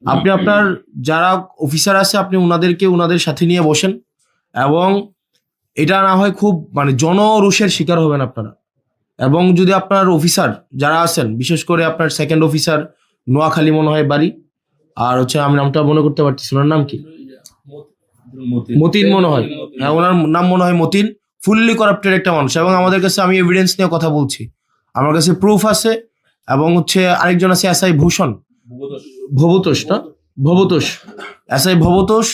আপনি আপনার যারা অফিসার আছে আপনি ওনাদেরকে ওনাদের সাথে নিয়ে বসেন, এবং এটা না হয় খুব মানে জনরোষের শিকার হবেন আপনারা। এবং যদি আপনার অফিসার যারা আছেন, বিশেষ করে আপনার সেকেন্ড অফিসার নোয়াখালী মনে হয় বাড়ি, আর হচ্ছে আমি নামটা মনে করতে পারতেছি, ওনার নাম কি, মতিন মনে হয়, হ্যাঁ ওনার নাম মনে হয় মতিন। ফুললি করাপ্টেড একটা মানুষ, এবং আমাদের কাছে, আমি এভিডেন্স নিয়ে কথা বলছি, আমার কাছে প্রুফ আছে। এবং হচ্ছে আরেকজন আছে এসআই ভূষণ, ভবতোষ না, ভবতোষ, এসআই ভবতোষ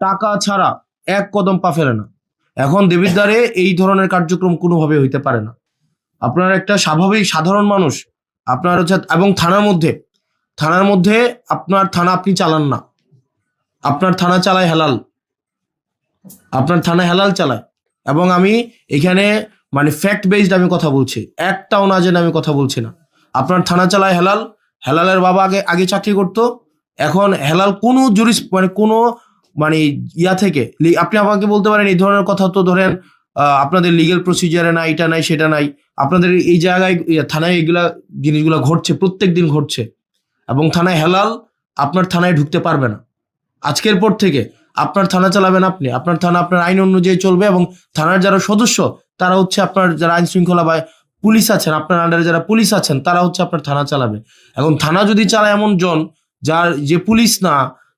টাকা ছাড়া এক কদম পা ফেলে না। এখন দেবিদ্বারে এই ধরনের কার্যক্রম কোনোভাবে হইতে পারে না। আপনার একটা স্বাভাবিক সাধারণ মানুষ, আপনার হচ্ছে, এবং থানার মধ্যে আপনার থানা আপনি চালান না, আপনার থানা চালায় হেলাল, আপনার থানা হেলাল চালায়। এবং আমি এখানে মানে ফ্যাক্ট বেসড আমি কথা বলছি, একটাও না জেনে আমি কথা বলছি না। আপনার থানা চালায় হেলাল, হেলালের বাবা আগে আগে চাকরি করতো, এখন হেলাল কোনো মানে কোনো মানে ইয়া থেকে আপনি আমাকে বলতে পারেন এই ধরনের কথা, তো ধরেন আপনাদের লিগেল প্রসিজারে নাই, এটা নাই সেটা নাই, আপনাদের এই জায়গায় থানায় এগুলা জিনিসগুলো ঘটছে, প্রত্যেক দিন ঘটছে, এবং থানায় হেলাল আপনার থানায় ঢুকতে পারবে না। আজকের পর থেকে আপনার থানা চালাবেন আপনি, আপনার থানা আপনার আইন অনুযায়ী চলবে, এবং থানার যারা সদস্য তারা হচ্ছে আপনার যারা আইন শৃঙ্খলা বা পুলিশ আছেন, আপনার আন্ডারে যারা পুলিশ আছেন তারা হচ্ছে আপনার থানা চালাবে। এখন থানা যদি চালায় এমন জন যার যে পুলিশ না,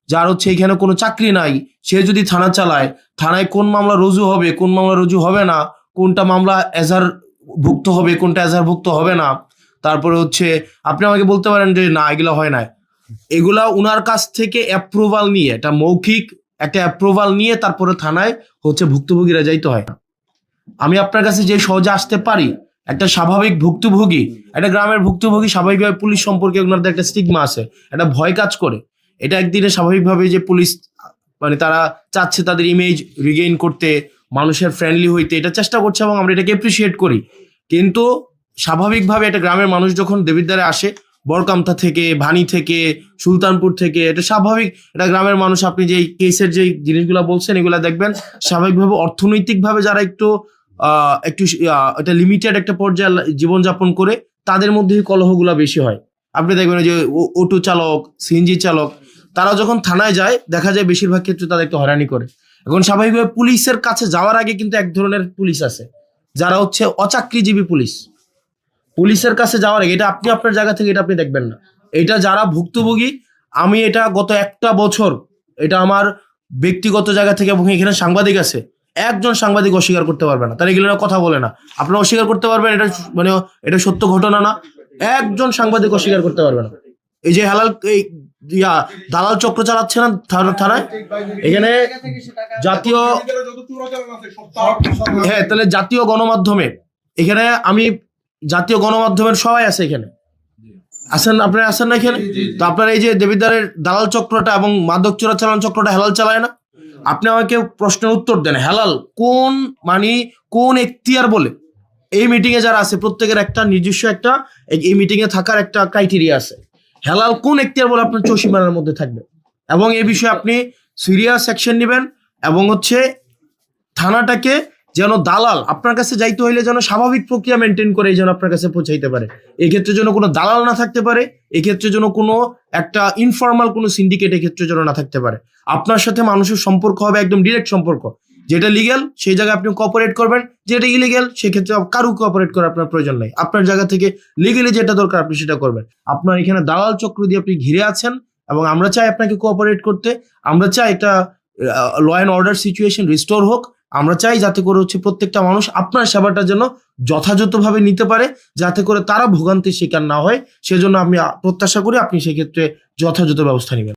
যার হচ্ছে এখানে কোনো চাকরি নাই, সে যদি থানা চালায়, থানায় কোন মামলা রুজু হবে, কোন মামলা রুজু হবে না, কোনটা মামলা এজাহার ভুক্ত হবে, কোনটা এজাহার ভুক্ত হবে না, তারপরে হচ্ছে আপনি আমাকে বলতে পারেন যে না এগুলো হয় না, এগুলা উনার কাছ থেকে অ্যাপ্রুভাল নিয়ে, এটা মৌখিক একটা অ্যাপ্রুভাল নিয়ে তারপরে থানায় হচ্ছে ভুক্তভোগীরা যাইতে হয়। আমি আপনার কাছে যে সহজে আসতে পারি, একটা স্বাভাবিক ভুক্তভোগী, একটা গ্রামের ভুক্তভোগী স্বাভাবিকভাবে পুলিশ সম্পর্কে ওনাদের একটা স্টিগমা আছে, একটা ভয় কাজ করে। এটা একদিনে স্বাভাবিকভাবে যে পুলিশ মানে তারা চাচ্ছে তাদের ইমেজ রিগেইন করতে, মানুষের ফ্রেন্ডলি হইতে, এটা চেষ্টা করছে, এবং আমরা এটাকে অ্যাপ্রিসিয়েট করি। কিন্তু স্বাভাবিকভাবে একটা গ্রামের মানুষ যখন দেবিদ্বারে আসে, বরকামতা থেকে, ভানি থেকে, সুলতানপুর থেকে, এটা স্বাভাবিক, এটা গ্রামের মানুষ। আপনি যে কেসের যে জিনিসগুলো বলছেন এগুলা দেখবেন, স্বাভাবিকভাবে অর্থনৈতিকভাবে যারা একটু একটা লিমিটেড একটা পর্যায়ে জীবনযাপন করে, তাদের মধ্যেই কলহগুলা বেশি হয়। আপনি দেখবেন যে অটো চালক, সিএনজি চালক, তারা যখন থানায় যায় দেখা যায় বেশিরভাগ ক্ষেত্রে তাদেরকে হয়রানি করে। এখন স্বাভাবিকভাবে পুলিশের কাছে যাওয়ার আগে কিন্তু এক ধরনের পুলিশ আছে যারা হচ্ছে অচাকরিজীবী পুলিশ, পুলিশের কাছে যাওয়ার আগে, এটা আপনি আপনার জায়গা থেকে এটা আপনি দেখবেন না, এটা যারা ভুক্তভোগী, আমি এটা গত একটা বছর, এটা আমার ব্যক্তিগত জায়গা থেকে, এবং এখানে সাংবাদিক আছে, একজন সাংবাদিক অস্বীকার করতে পারবে না, তারা এগুলো কথা বলে না, আপনারা অস্বীকার করতে পারবেন, এটা মানে এটা সত্য ঘটনা না, একজন সাংবাদিক অস্বীকার করতে পারবে না। এই যে হালাল এই দালাল চক্র চালাচ্ছে না থানায়, এখানে জাতীয়, হ্যাঁ তাহলে জাতীয় গণমাধ্যমে, এখানে আমি জাতীয় গণমাধ্যমের সবাই আছে, এখানে আছেন, আপনারা আছেন না এখানে, তো আপনার এই যে দেবিদ্বারের দালাল চক্রটা এবং মাদক চোরাচালান চক্রটা হেলাল চালায় না? আপনি আমাকে প্রশ্নের উত্তর দেন, হেলাল কোন মানে কোন এখতিয়ার বলে? এই মিটিং এ যারা আছে প্রত্যেকের একটা নিজস্ব একটা এই মিটিং এ থাকার একটা ক্রাইটেরিয়া আছে, হেলাল কোন এখতিয়ার বলে আপনার চৌসীমানার মধ্যে থাকবে, এবং এই বিষয়ে আপনি সিরিয়াস অ্যাকশন নেবেন, এবং হচ্ছে থানাটাকে যেন দালাল আপনার কাছে যাইতে হইলে যেন স্বাভাবিক প্রক্রিয়া মেনটেন করে যেন আপনার কাছে পৌঁছাইতে পারে, এক্ষেত্রে যেন কোনো দালাল না থাকতে পারে, এক্ষেত্রে যেন কোনো একটা ইনফর্মাল কোনো সিন্ডিকেট এক্ষেত্রে যেন না থাকতে পারে। আপনার সাথে মানুষের সম্পর্ক হবে একদম ডিরেক্ট সম্পর্ক, যেটা লিগ্যাল সেই জায়গায় আপনি কোঅপারেট করবেন, যেটা ইলিগ্যাল সেক্ষেত্রে কারো কোঅপারেট করার আপনার প্রয়োজন নাই, আপনার জায়গা থেকে লিগ্যালি যেটা দরকার আপনি সেটা করবেন। আপনার এখানে দালাল চক্র দিয়ে আপনি ঘিরে আছেন, এবং আমরা চাই আপনাকে কোঅপারেট করতে, আমরা চাই একটা law and order situation restore হোক, আমরা চাই যাতে করে হচ্ছে প্রত্যেকটা মানুষ আপনার সেবাটা যেন যথাযথভাবে নিতে পারে, যাতে করে তারা ভোগান্তির শিকার না হয়, সেজন্য আমি প্রত্যাশা করি আপনি সেক্ষেত্রে যথাযথ ব্যবস্থা নেবেন।